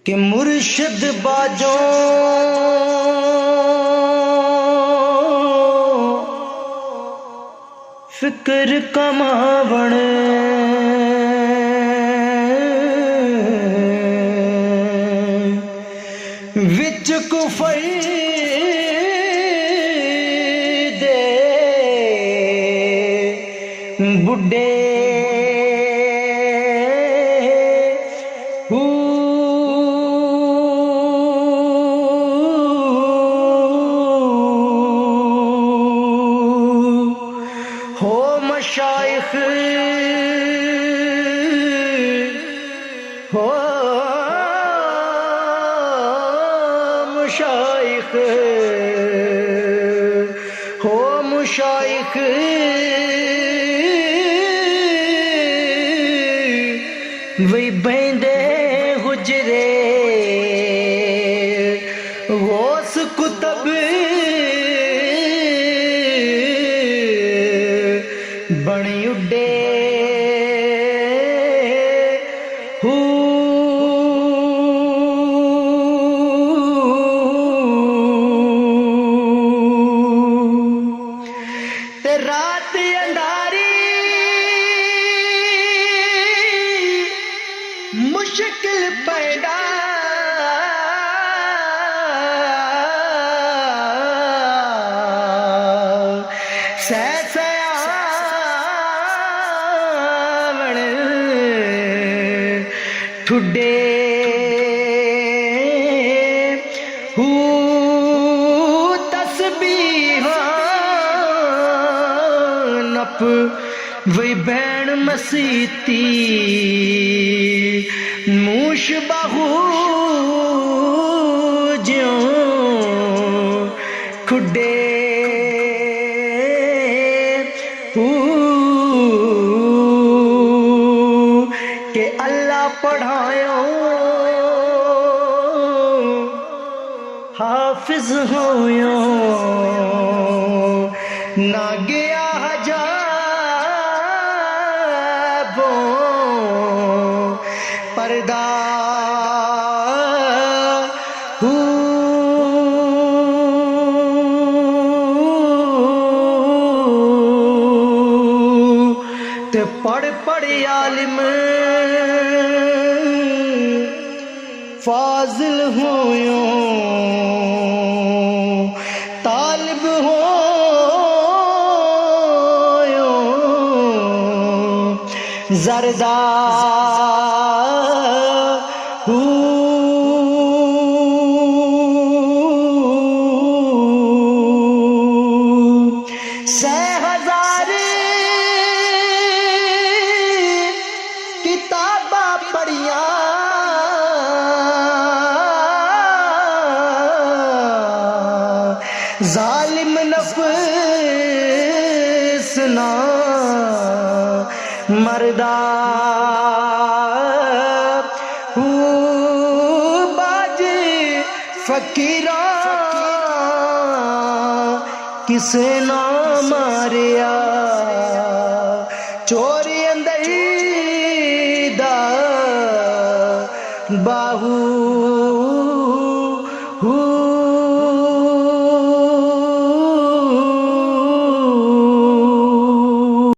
कि मुर्शिद बाजों फिक्र कमावण विच कुफर दे बुढ़े हो मशाइख हो मुशाइख हो मुशाइख वही बंदे हुजरे गौस कुतब बणी उडे ते रात अंधारी मुश्किल पैदा ठुडे हू तस्बीह नप वही बैण मसीती मूश बाहू ज्यों खुडे के अल्लाह पढ़ायो हाफिज होयो ना गया हजाबो पर्दा ते पढ़ पढ़ आलिम फाजिल होयो तालिब होयो जरदा किताबा पढ़िया जालिम नफ्स ना मरदा बाज फकीरा किसे ना मारिया चोरी